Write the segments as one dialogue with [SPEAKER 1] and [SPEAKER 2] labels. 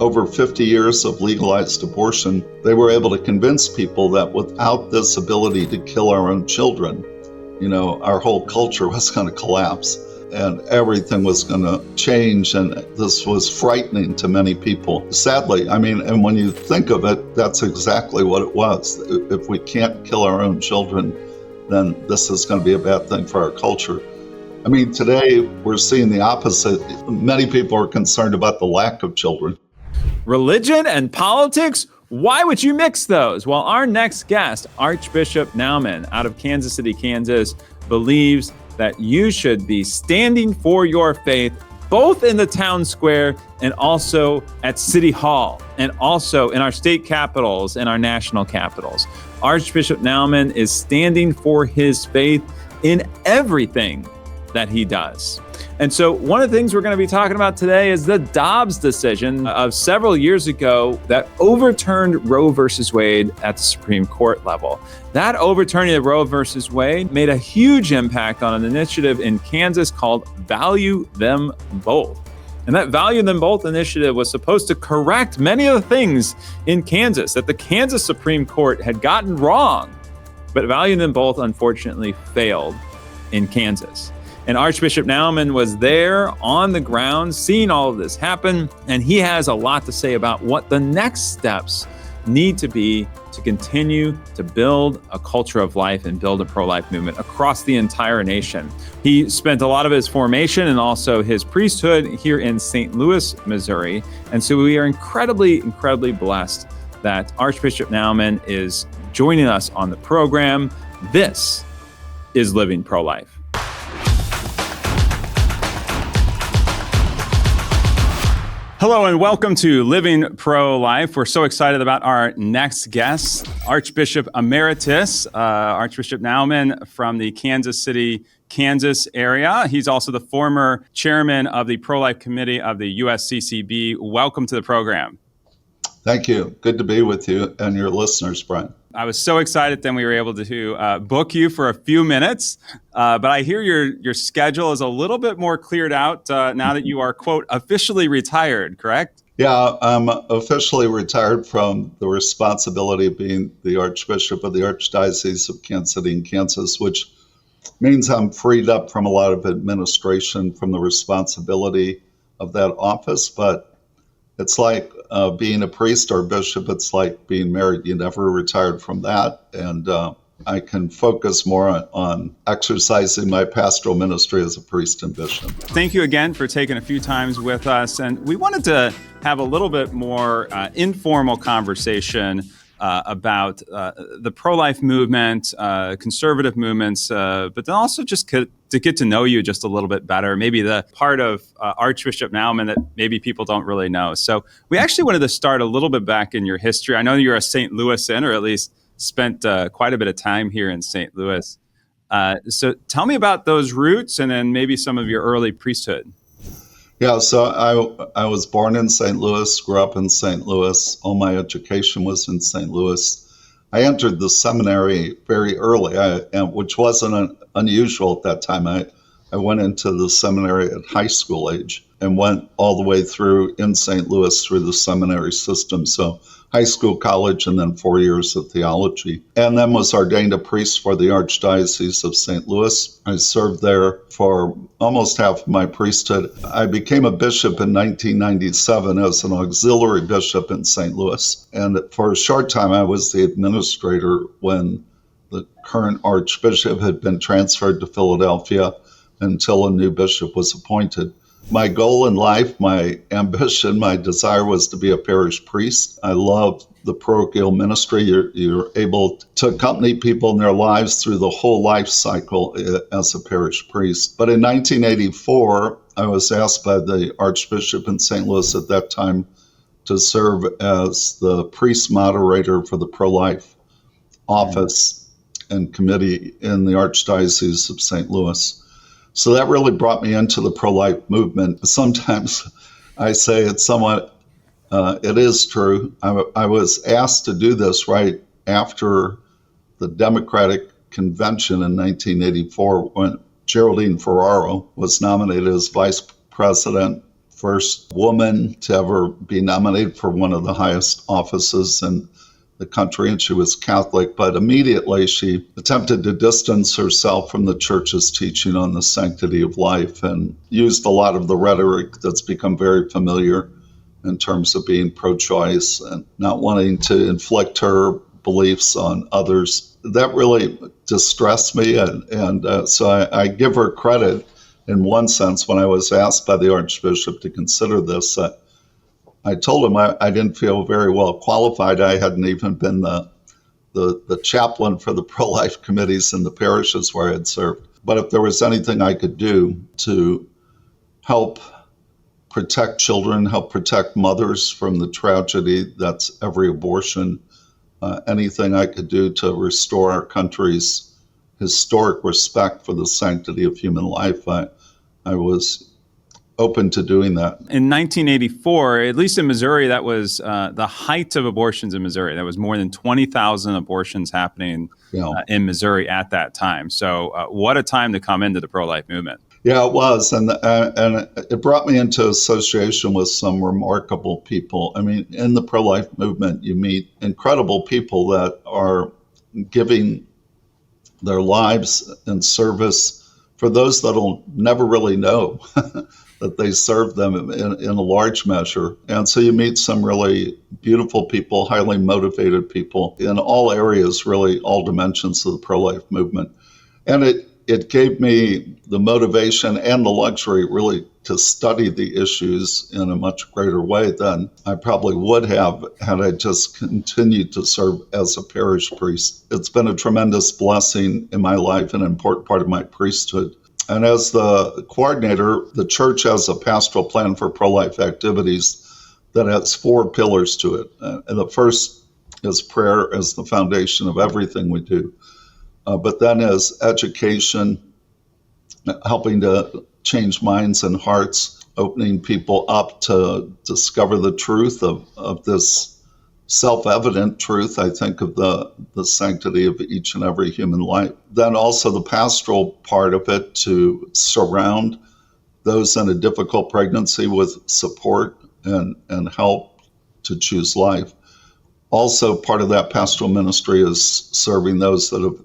[SPEAKER 1] over 50 years of legalized abortion, they were able to convince people that without this ability to kill our own children, our whole culture was going to collapse and everything was going to change. And this was frightening to many people. Sadly, and when you think of it, that's exactly what it was. If we can't kill our own children, then this is going to be a bad thing for our culture. Today we're seeing the opposite. Many people are concerned about the lack of children.
[SPEAKER 2] Religion and politics? Why would you mix those? Well, our next guest, Archbishop Naumann out of Kansas City, Kansas, believes that you should be standing for your faith both in the town square and also at City Hall and also in our state capitals and our national capitals. Archbishop Naumann is standing for his faith in everything that he does. And so one of the things we're going to be talking about today is the Dobbs decision of several years ago that overturned Roe versus Wade at the Supreme Court level. That overturning of Roe versus Wade made a huge impact on an initiative in Kansas called Value Them Both. And that Value Them Both initiative was supposed to correct many of the things in Kansas that the Kansas Supreme Court had gotten wrong. But Value Them Both unfortunately failed in Kansas. And Archbishop Naumann was there on the ground, seeing all of this happen, and he has a lot to say about what the next steps need to be to continue to build a culture of life and build a pro-life movement across the entire nation. He spent a lot of his formation and also his priesthood here in St. Louis, Missouri, and so we are incredibly blessed that Archbishop Naumann is joining us on the program. This is Living Pro-Life. Hello and welcome to Living Pro-Life. We're so excited about our next guest, Archbishop Emeritus, Archbishop Naumann from the Kansas City, Kansas area. He's also the former chairman of the Pro-Life Committee of the USCCB. Welcome to the program.
[SPEAKER 1] Thank you. Good to be with you and your listeners, Brian.
[SPEAKER 2] I was so excited then we were able to book you for a few minutes, but I hear your schedule is a little bit more cleared out now that you are, quote, officially retired, correct?
[SPEAKER 1] Yeah, I'm officially retired from the responsibility of being the Archbishop of the Archdiocese of Kansas City and Kansas, which means I'm freed up from a lot of administration from the responsibility of that office, but it's like being a priest or a bishop, it's like being married. You never retired from that. And I can focus more on exercising my pastoral ministry as a priest and bishop.
[SPEAKER 2] Thank you again for taking a few times with us. And we wanted to have a little bit more informal conversation about the pro-life movement, conservative movements, but then also just to get to know you just a little bit better, maybe the part of Archbishop Naumann that maybe people don't really know. So we actually wanted to start a little bit back in your history. I know you're a St. Louisan, or at least spent quite a bit of time here in St. Louis. So tell me about those roots and then maybe some of your early priesthood.
[SPEAKER 1] Yeah, so I was born in St. Louis, grew up in St. Louis. All my education was in St. Louis. I entered the seminary very early, which wasn't unusual at that time. I went into the seminary at high school age and went all the way through in St. Louis through the seminary system. So high school, college, and then 4 years of theology. And then was ordained a priest for the Archdiocese of St. Louis. I served there for almost half of my priesthood. I became a bishop in 1997 as an auxiliary bishop in St. Louis. And for a short time, I was the administrator when the current archbishop had been transferred to Philadelphia until a new bishop was appointed. My goal in life, my ambition, my desire was to be a parish priest. I love the parochial ministry. You're able to accompany people in their lives through the whole life cycle as a parish priest. But in 1984, I was asked by the Archbishop in St. Louis at that time to serve as the priest moderator for the pro-life office and committee in the Archdiocese of St. Louis. So that really brought me into the pro-life movement. Sometimes I say it's somewhat, it is true. I was asked to do this right after the Democratic Convention in 1984 when Geraldine Ferraro was nominated as vice president first woman to ever be nominated for one of the highest offices in the country, and she was Catholic, but immediately she attempted to distance herself from the church's teaching on the sanctity of life and used a lot of the rhetoric that's become very familiar in terms of being pro-choice and not wanting to inflict her beliefs on others. That really distressed me, and so I give her credit in one sense. When I was asked by the Archbishop to consider this, I told him I didn't feel very well qualified. I hadn't even been the chaplain for the pro-life committees in the parishes where I had served. But if there was anything I could do to help protect children, help protect mothers from the tragedy that's every abortion, anything I could do to restore our country's historic respect for the sanctity of human life, I was open to doing that.
[SPEAKER 2] In 1984, at least in Missouri, that was the height of abortions in Missouri. There was more than 20,000 abortions happening in Missouri at that time. So what a time to come into the pro-life movement.
[SPEAKER 1] Yeah, it was. And it brought me into association with some remarkable people. I mean, in the pro-life movement, you meet incredible people that are giving their lives in service for those that'll never really know that they serve them in a large measure. And so you meet some really beautiful people, highly motivated people in all areas, really all dimensions of the pro-life movement. And it gave me the motivation and the luxury really to study the issues in a much greater way than I probably would have had I just continued to serve as a parish priest. It's been a tremendous blessing in my life, an important part of my priesthood. And as the coordinator, the church has a pastoral plan for pro-life activities that has 4 pillars to it. And the first is prayer as the foundation of everything we do. But then is education, helping to change minds and hearts, opening people up to discover the truth of this self-evident truth, I think, of the sanctity of each and every human life. Then also the pastoral part of it, to surround those in a difficult pregnancy with support and help to choose life. Also, part of that pastoral ministry is serving those that have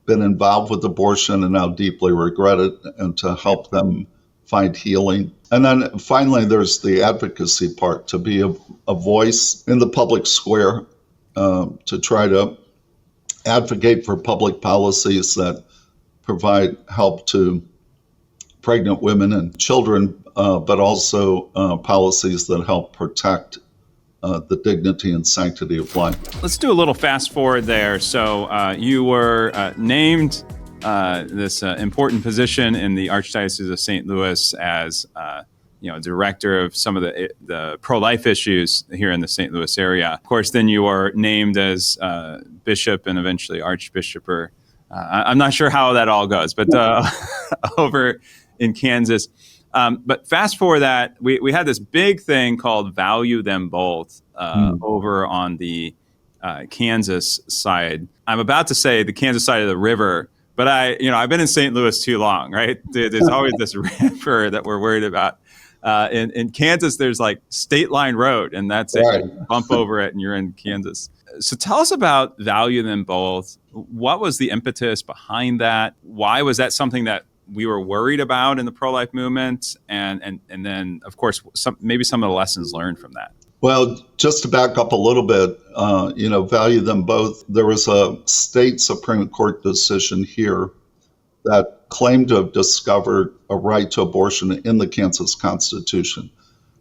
[SPEAKER 1] been involved with abortion and now deeply regret it, and to help them find healing. And then finally, there's the advocacy part, to be a voice in the public square, to try to advocate for public policies that provide help to pregnant women and children, but also policies that help protect the dignity and sanctity of life.
[SPEAKER 2] Let's do a little fast forward there. So you were named this important position in the Archdiocese of St. Louis as director of some of the pro-life issues here in the St. Louis area. Of course, then you are named as bishop and eventually archbishop. Or I'm not sure how that all goes, but over in Kansas. But fast forward that, we had this big thing called Value Them Both over on the Kansas side. I'm about to say the Kansas side of the river, but I've been in St. Louis too long, right? There's always this river that we're worried about. In Kansas, there's like State Line Road, and that's
[SPEAKER 1] right.
[SPEAKER 2] it. You bump over it and you're in Kansas. So tell us about Value Them Both. What was the impetus behind that? Why was that something that we were worried about in the pro-life movement? And then, of course, maybe some of the lessons learned from that.
[SPEAKER 1] Well, just to back up a little bit, Value Them Both. There was a state Supreme Court decision here that claimed to have discovered a right to abortion in the Kansas Constitution,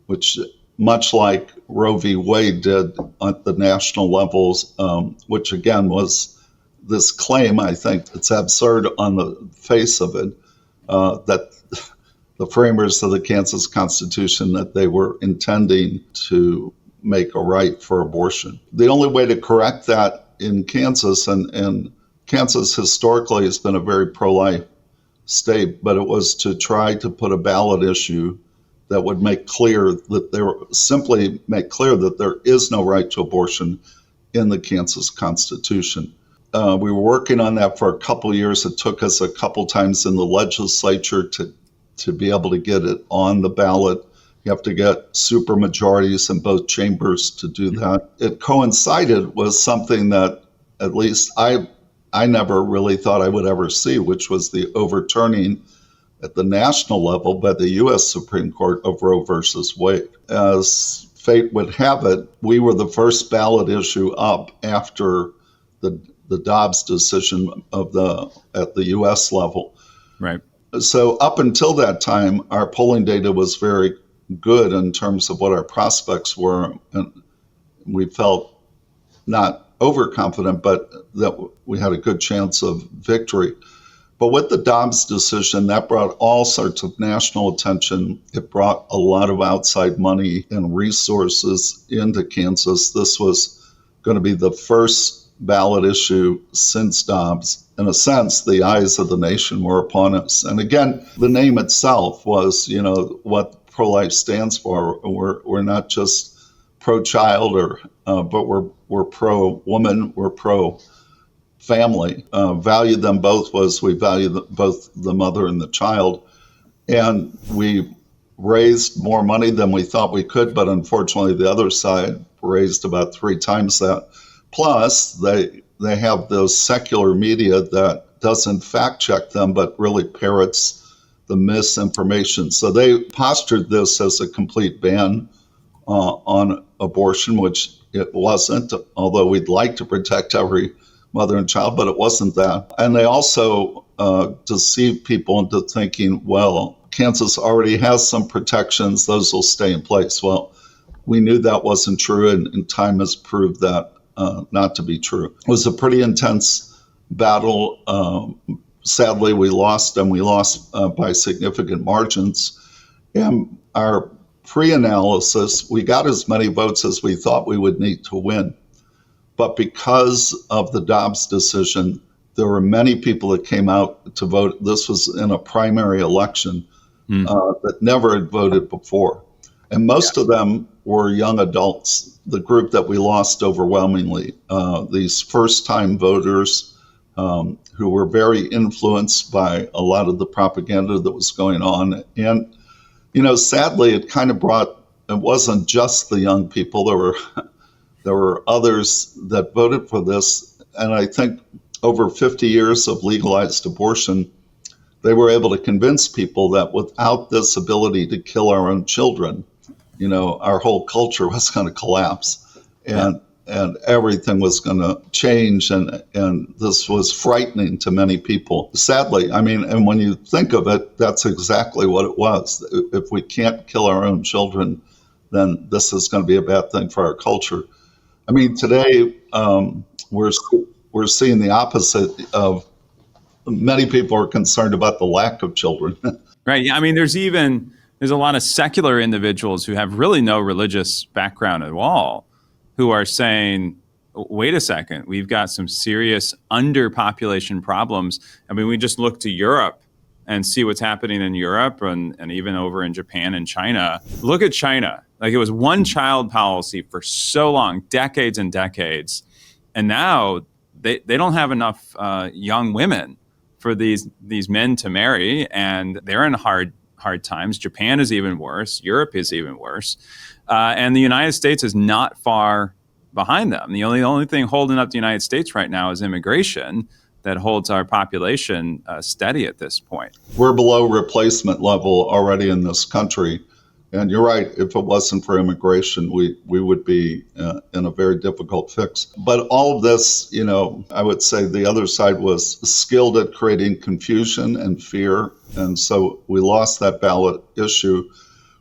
[SPEAKER 1] which, much like Roe v. Wade did at the national levels, which again was this claim, I think it's absurd on the face of it, that the framers of the Kansas Constitution, that they were intending to make a right for abortion. The only way to correct that in Kansas, and Kansas historically has been a very pro-life state, but it was to try to put a ballot issue that would make clear that there is no right to abortion in the Kansas Constitution. We were working on that for a couple of years. It took us a couple times in the legislature to be able to get it on the ballot. You have to get super majorities in both chambers to do that. It coincided with something that at least I never really thought I would ever see, which was the overturning at the national level by the U.S. Supreme Court of Roe versus Wade. As fate would have it, we were the first ballot issue up after the Dobbs decision at the U.S. level.
[SPEAKER 2] Right.
[SPEAKER 1] So up until that time, our polling data was very good in terms of what our prospects were, and we felt not overconfident, but that we had a good chance of victory. But with the Dobbs decision, that brought all sorts of national attention. It brought a lot of outside money and resources into Kansas. This was going to be the first ballot issue since Dobbs. In a sense, the eyes of the nation were upon us. And again, the name itself was, what pro-life stands for. We're not just pro-child, but we're pro-woman, we're pro-family. Value them both was we value both the mother and the child. And we raised more money than we thought we could, but unfortunately the other side raised about 3 times that. Plus, they have those secular media that doesn't fact check them, but really parrots the misinformation. So they postured this as a complete ban on abortion, which it wasn't, although we'd like to protect every mother and child, but it wasn't that. And they also deceived people into thinking, well, Kansas already has some protections, those will stay in place. Well, we knew that wasn't true, and time has proved that not to be true. It was a pretty intense battle. Sadly, we lost, and we lost by significant margins. And our pre-analysis, we got as many votes as we thought we would need to win. But because of the Dobbs decision, there were many people that came out to vote. This was in a primary election that never had voted before. And most of them were young adults, the group that we lost overwhelmingly, these first-time voters who were very influenced by a lot of the propaganda that was going on. And, sadly, it kind of it wasn't just the young people. There were others that voted for this. And I think over 50 years of legalized abortion, they were able to convince people that without this ability to kill our own children, our whole culture was going to collapse and everything was going to change. And this was frightening to many people. Sadly, and when you think of it, that's exactly what it was. If we can't kill our own children, then this is going to be a bad thing for our culture. Today we're seeing the opposite of many people are concerned about the lack of children.
[SPEAKER 2] Right. Yeah. There's a lot of secular individuals who have really no religious background at all who are saying, wait a second, we've got some serious underpopulation problems. We just look to Europe and see what's happening in Europe and even over in Japan and China. Look at China. It was one child policy for so long, decades and decades. And now they don't have enough young women for these men to marry, and they're in hard times. Japan is even worse. Europe is even worse. And the United States is not far behind them. The only thing holding up the United States right now is immigration that holds our population steady at this point.
[SPEAKER 1] We're below replacement level already in this country. And you're right, if it wasn't for immigration, we would be in a very difficult fix. But all of this, I would say the other side was skilled at creating confusion and fear. And so we lost that ballot issue,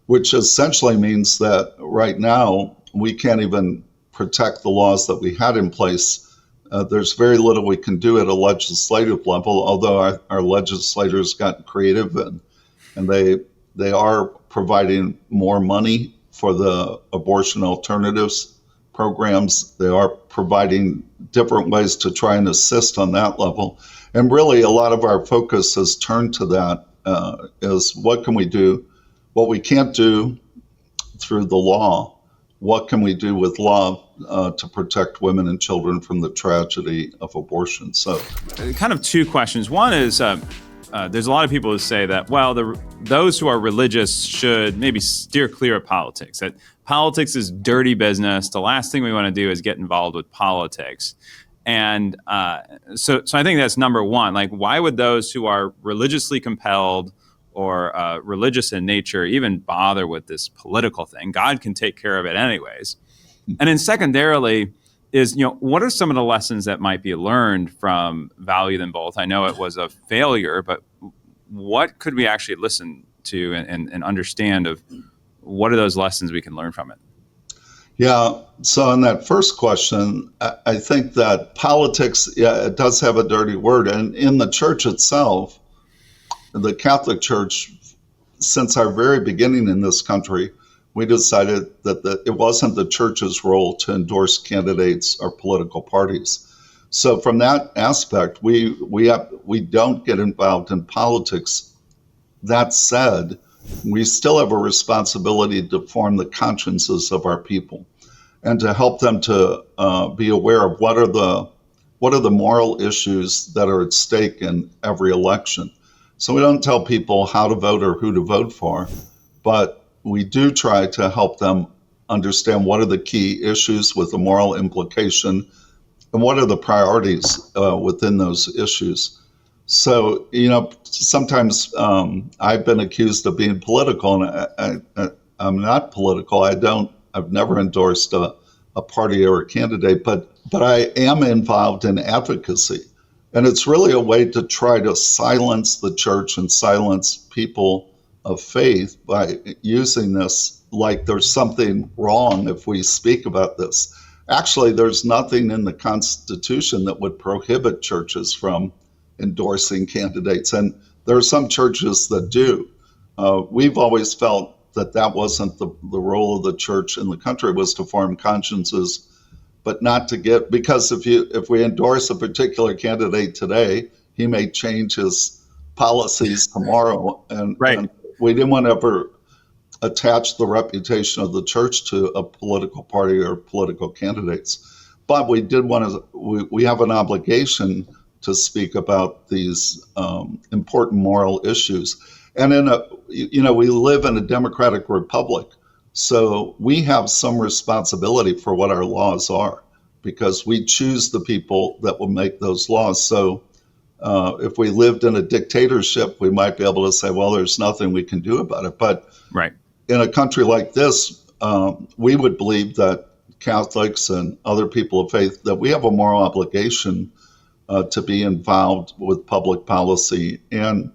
[SPEAKER 1] which essentially means that right now we can't even protect the laws that we had in place. There's very little we can do at a legislative level, although our legislators got creative and they are providing more money for the abortion alternatives programs. They are providing different ways to try and assist on that level. And really, a lot of our focus has turned to that, is what can we do? What we can't do through the law, what can we do with law to protect women and children from the tragedy of abortion? So,
[SPEAKER 2] kind of 2 questions. One is, there's a lot of people who say that, well, those who are religious should maybe steer clear of politics, that politics is dirty business. The last thing we want to do is get involved with politics. And so I think that's number one. Like, why would those who are religiously compelled or religious in nature even bother with this political thing? God can take care of it anyways. And then secondarily is, what are some of the lessons that might be learned from Value Them Both? I know it was a failure, but what could we actually listen to and understand of what are those lessons we can learn from it?
[SPEAKER 1] Yeah. So on that first question, I think that politics, it does have a dirty word. And in the church itself, the Catholic Church, since our very beginning in this country, we decided that it wasn't the church's role to endorse candidates or political parties. So from that aspect, we don't get involved in politics. That said, we still have a responsibility to form the consciences of our people and to help them to be aware of what are the moral issues that are at stake in every election. So we don't tell people how to vote or who to vote for, but we do try to help them understand what are the key issues with the moral implication and what are the priorities within those issues. So, sometimes I've been accused of being political, and I'm not political. I've never endorsed a party or a candidate, but I am involved in advocacy. And it's really a way to try to silence the church and silence people of faith by using this like there's something wrong if we speak about this. Actually, there's nothing in the Constitution that would prohibit churches from endorsing candidates. And there are some churches that do. We've always felt that wasn't the role of the church in the country, was to form consciences, but not to get, because if we endorse a particular candidate today, he may change his policies tomorrow. And,
[SPEAKER 2] right.
[SPEAKER 1] And we didn't want to ever attach the reputation of the church to a political party or political candidates. But we did want to, we have an obligation to speak about these important moral issues. And we live in a democratic republic, so we have some responsibility for what our laws are, because we choose the people that will make those laws. So if we lived in a dictatorship, we might be able to say, well, there's nothing we can do about it. But
[SPEAKER 2] right.
[SPEAKER 1] In a country like this, we would believe that Catholics and other people of faith, that we have a moral obligation to be involved with public policy, and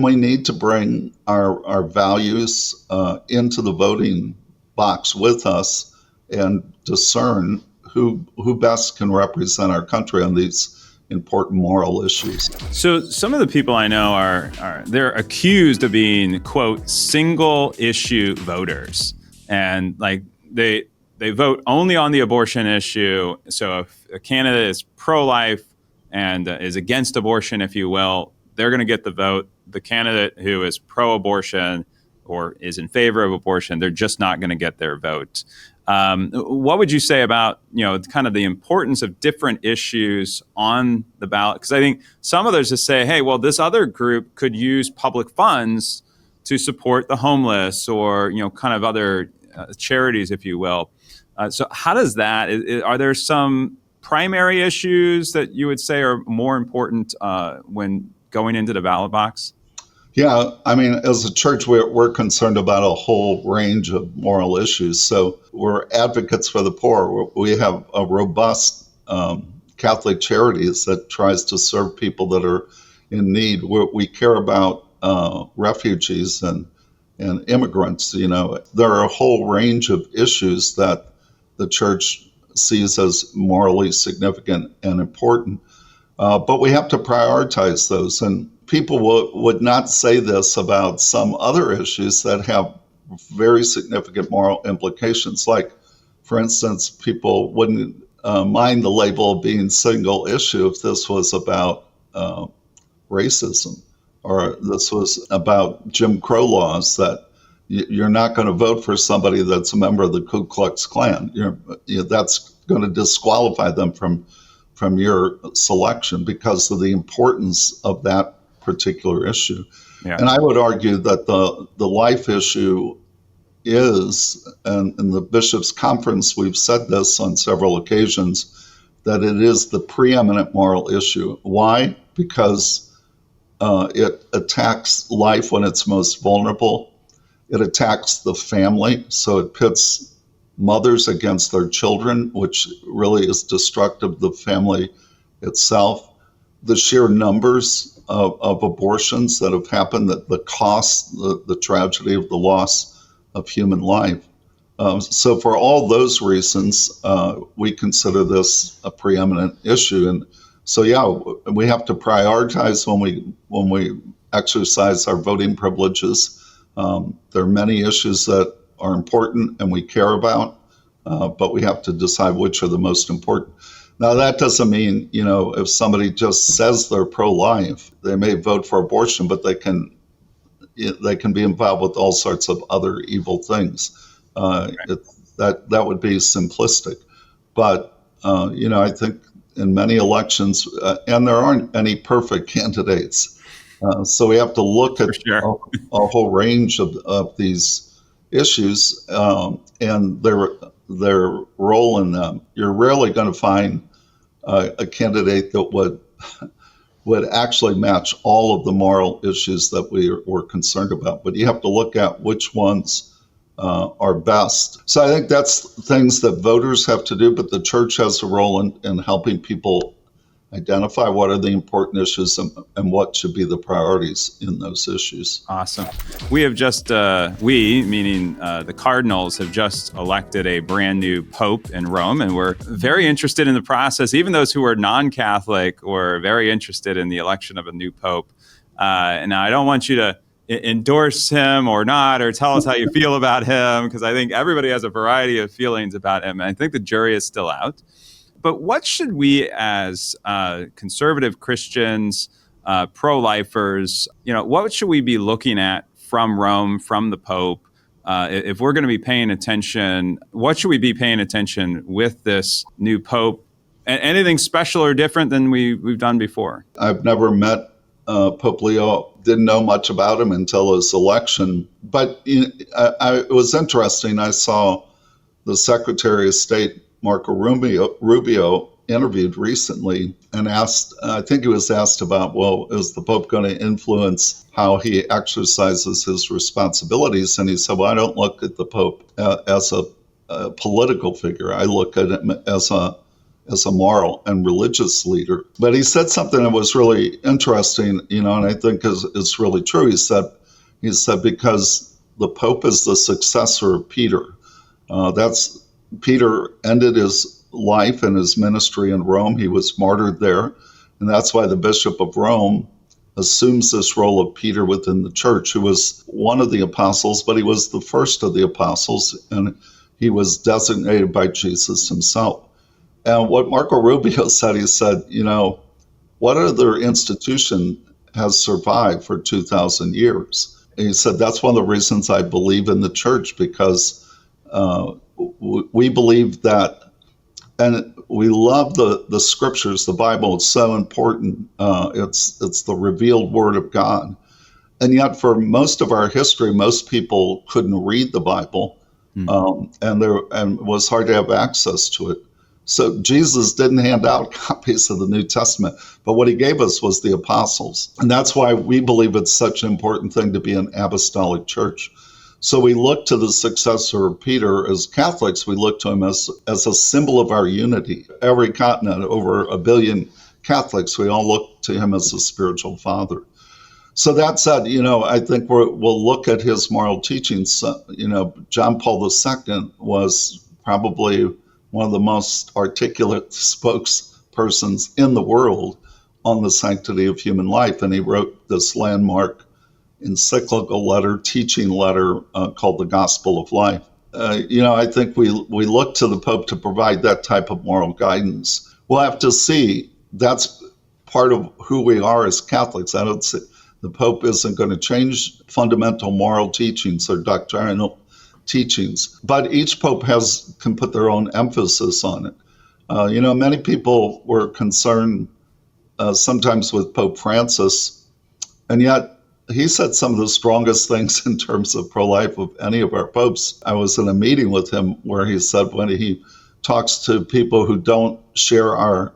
[SPEAKER 1] we need to bring our values into the voting box with us and discern who best can represent our country on these important moral issues.
[SPEAKER 2] So some of the people I know they're accused of being, quote, single issue voters, and like they vote only on the abortion issue. So if a candidate is pro-life and is against abortion, if you will, they're going to get the vote. The candidate who is pro-abortion or is in favor of abortion, they're just not going to get their vote. What would you say about, kind of the importance of different issues on the ballot? Because I think some others just say, hey, well, this other group could use public funds to support the homeless or, kind of other charities, if you will. So how does that, are there some primary issues that you would say are more important when going into the ballot box?
[SPEAKER 1] Yeah, I mean, as a church, we're concerned about a whole range of moral issues. So we're advocates for the poor. We have a robust Catholic charities that tries to serve people that are in need. We care about refugees and immigrants. There are a whole range of issues that the church sees as morally significant and important. But we have to prioritize those. And people would not say this about some other issues that have very significant moral implications. Like, for instance, people wouldn't mind the label of being single issue if this was about racism, or this was about Jim Crow laws, that you're not going to vote for somebody that's a member of the Ku Klux Klan. That's going to disqualify them from your selection because of the importance of that particular issue.
[SPEAKER 2] Yeah.
[SPEAKER 1] And I would argue that the life issue is, and in the bishops' conference, we've said this on several occasions, that it is the preeminent moral issue. Why? Because it attacks life when it's most vulnerable. It attacks the family, so it pits mothers against their children, which really is destructive of the family itself. The sheer numbers of abortions that have happened, the cost, the tragedy of the loss of human life. So for all those reasons, we consider this a preeminent issue. And so, yeah, we have to prioritize when we exercise our voting privileges. There are many issues that are important and we care about, but we have to decide which are the most important. Now, that doesn't mean, if somebody just says they're pro-life, they may vote for abortion, but they can be involved with all sorts of other evil things. That would be simplistic. But, I think in many elections, and there aren't any perfect candidates, so we have to look at a whole range of these issues and their role in them. You're rarely going to find a candidate that would actually match all of the moral issues that we're concerned about. But you have to look at which ones are best. So I think that's things that voters have to do, but the church has a role in helping people identify what are the important issues and what should be the priorities in those issues.
[SPEAKER 2] Awesome. We have just, meaning the Cardinals, have just elected a brand new Pope in Rome, and we're very interested in the process. Even those who are non-Catholic were very interested in the election of a new Pope. And I don't want you to endorse him or not, or tell us how you feel about him, because I think everybody has a variety of feelings about him. And I think the jury is still out. But what should we as conservative Christians, pro-lifers, what should we be looking at from Rome, from the Pope? If we're going to be paying attention, what should we be paying attention with this new Pope? Anything special or different than we've done before?
[SPEAKER 1] I've never met Pope Leo, didn't know much about him until his election. But it was interesting. I saw the Secretary of State, Marco Rubio, interviewed recently and asked, I think he was asked about, well, is the Pope going to influence how he exercises his responsibilities? And he said, well, I don't look at the Pope as a political figure. I look at him as a moral and religious leader. But he said something that was really interesting, and I think is really true. He said, because the Pope is the successor of Peter. Peter ended his life and his ministry in Rome. He was martyred there. And that's why the Bishop of Rome assumes this role of Peter within the church, who was one of the apostles, but he was the first of the apostles, and he was designated by Jesus himself. And what Marco Rubio said, he said, what other institution has survived for 2,000 years? And he said, that's one of the reasons I believe in the church, because we believe that, and we love the scriptures, the Bible. It's so important. It's the revealed word of God. And yet for most of our history, most people couldn't read the Bible, and was hard to have access to it. So Jesus didn't hand out copies of the New Testament, but what he gave us was the apostles. And that's why we believe it's such an important thing to be an apostolic church. So we look to the successor of Peter. As Catholics, we look to him as a symbol of our unity. Every continent, over 1 billion Catholics, we all look to him as a spiritual father. So that said, I think we'll look at his moral teachings. John Paul II was probably one of the most articulate spokespersons in the world on the sanctity of human life. And he wrote this landmark encyclical letter, teaching letter called The Gospel of Life. I think we look to the Pope to provide that type of moral guidance. We'll have to see. That's part of who we are as Catholics. I don't see the Pope isn't going to change fundamental moral teachings or doctrinal teachings, but each Pope can put their own emphasis on it. Many people were concerned sometimes with Pope Francis And yet, he said some of the strongest things in terms of pro-life of any of our popes. I was in a meeting with him where he said when he talks to people who don't share our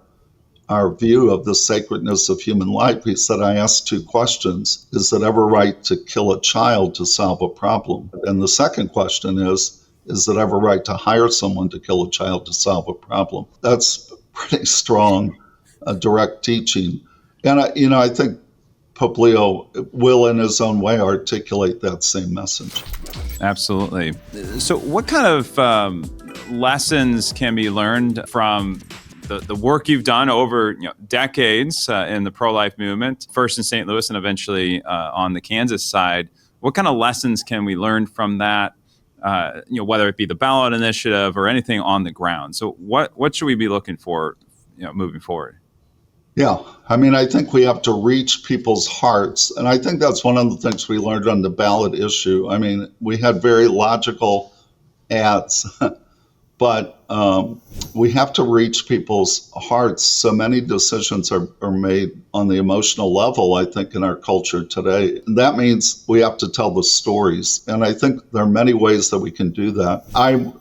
[SPEAKER 1] view of the sacredness of human life, he said, I asked two questions. Is it ever right to kill a child to solve a problem? And the second question is it ever right to hire someone to kill a child to solve a problem? That's pretty strong, direct teaching. And I think Pope Leo will, in his own way, articulate that same message.
[SPEAKER 2] Absolutely. So what kind of lessons can be learned from the work you've done over decades in the pro-life movement, first in St. Louis and eventually on the Kansas side? What kind of lessons can we learn from that, whether it be the ballot initiative or anything on the ground? So what should we be looking for moving forward?
[SPEAKER 1] Yeah, I mean, I think we have to reach people's hearts. And I think that's one of the things we learned on the ballot issue. I mean, we had very logical ads, but we have to reach people's hearts. So many decisions are made on the emotional level, I think, in our culture today. And that means we have to tell the stories. And I think there are many ways that we can do that. I,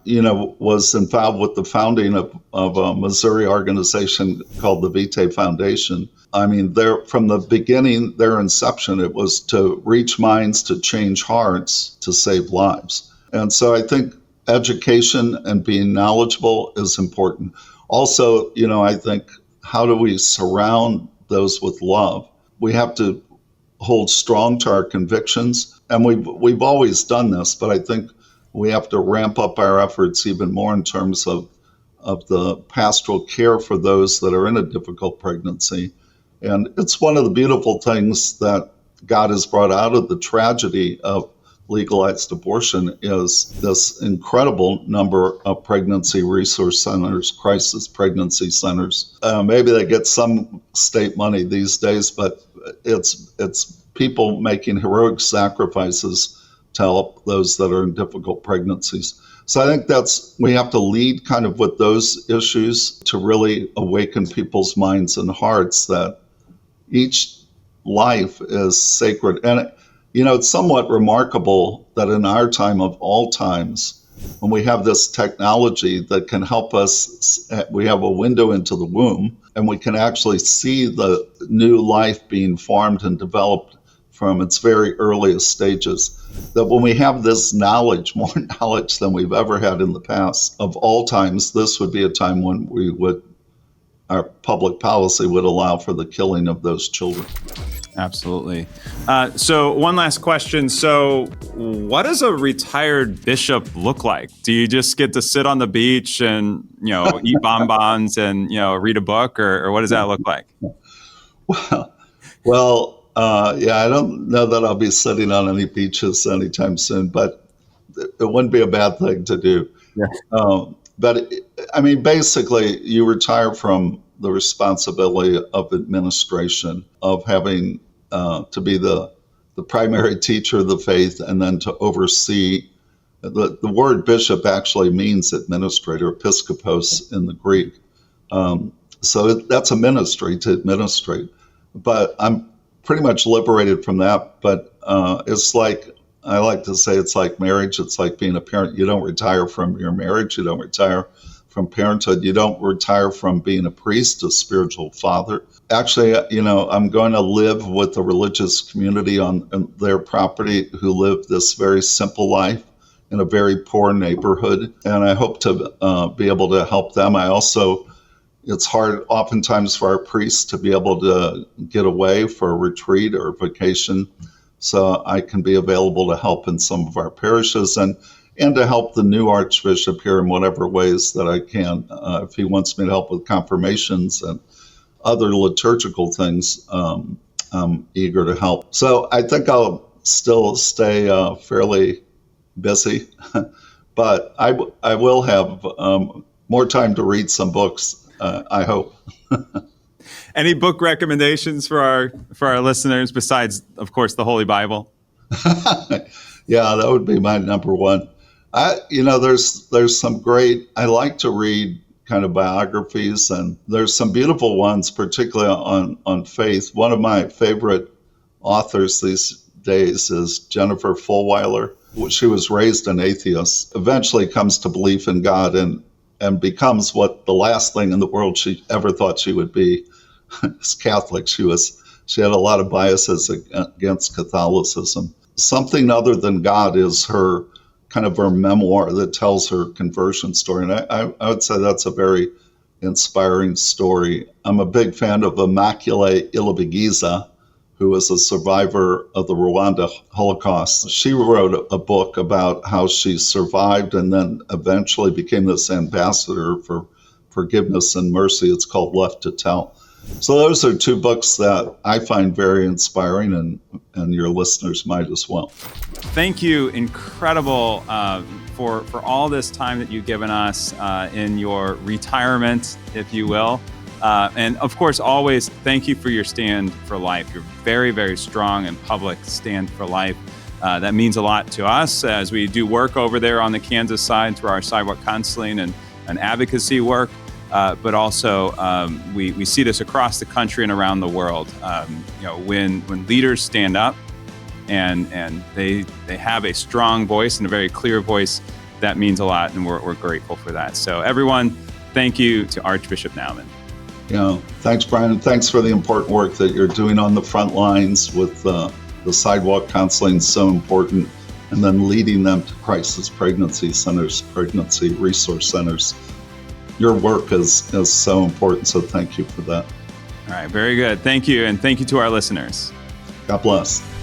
[SPEAKER 1] was involved with the founding of a Missouri organization called the Vitae Foundation. I mean, from the beginning, their inception, it was to reach minds, to change hearts, to save lives. And so I think education and being knowledgeable is important. Also, I think, how do we surround those with love? We have to hold strong to our convictions, and we've always done this, but I think we have to ramp up our efforts even more in terms of the pastoral care for those that are in a difficult pregnancy. And it's one of the beautiful things that God has brought out of the tragedy of legalized abortion is this incredible number of pregnancy resource centers, crisis pregnancy centers. Maybe they get some state money these days, but it's people making heroic sacrifices to help those that are in difficult pregnancies. So I think we have to lead kind of with those issues to really awaken people's minds and hearts that each life is sacred. And it's somewhat remarkable that in our time of all times, when we have this technology that can help us, we have a window into the womb, and we can actually see the new life being formed and developed from its very earliest stages. That when we have this knowledge, more knowledge than we've ever had in the past, of all times, this would be a time when our public policy would allow for the killing of those children.
[SPEAKER 2] Absolutely. So one last question. So what does a retired bishop look like? Do you just get to sit on the beach and, eat bonbons and, read a book, or what does that look like?
[SPEAKER 1] Well, I don't know that I'll be sitting on any beaches anytime soon, but it wouldn't be a bad thing to do. Yeah. But I mean, basically, you retire from the responsibility of administration, of having to be the primary teacher of the faith, and then to oversee. The word bishop actually means administrator, episkopos in the Greek. So that's a ministry, to administrate. But I'm pretty much liberated from that. But it's like, I like to say, it's like marriage. It's like being a parent. You don't retire from your marriage. You don't retire from parenthood. You don't retire from being a priest, a spiritual father. Actually, I'm going to live with a religious community on their property who live this very simple life in a very poor neighborhood. And I hope to be able to help them. It's hard oftentimes for our priests to be able to get away for a retreat or a vacation. So I can be available to help in some of our parishes and to help the new Archbishop here in whatever ways that I can. If he wants me to help with confirmations and other liturgical things, I'm eager to help. So I think I'll still stay fairly busy, but I will have more time to read some books, I hope.
[SPEAKER 2] Any book recommendations for our listeners besides, of course, the Holy Bible?
[SPEAKER 1] Yeah, that would be my number one. There's some great, I like to read kind of biographies, and there's some beautiful ones, particularly on faith. One of my favorite authors these days is Jennifer Fulwiler. She was raised an atheist, eventually comes to belief in God and becomes what the last thing in the world she ever thought she would be, is Catholic. She had a lot of biases against Catholicism. Something Other Than God is her memoir that tells her conversion story. And I would say that's a very inspiring story. I'm a big fan of Immaculée Ilibagiza, who was a survivor of the Rwanda Holocaust. She wrote a book about how she survived and then eventually became this ambassador for forgiveness and mercy. It's called Left to Tell. So those are two books that I find very inspiring, and your listeners might as well.
[SPEAKER 2] Thank you, incredible, for all this time that you've given us in your retirement, if you will. And of course, always thank you for your stand for life. You're very, very strong and public stand for life. That means a lot to us as we do work over there on the Kansas side through our sidewalk counseling and advocacy work. But also, we see this across the country and around the world. When leaders stand up and they have a strong voice and a very clear voice, that means a lot, and we're grateful for that. So everyone, thank you to Archbishop Naumann.
[SPEAKER 1] Thanks, Brian, and thanks for the important work that you're doing on the front lines with the sidewalk counseling, so important, and then leading them to crisis pregnancy centers, pregnancy resource centers. Your work is so important, so thank you for that.
[SPEAKER 2] All right, very good. Thank you, and thank you to our listeners.
[SPEAKER 1] God bless.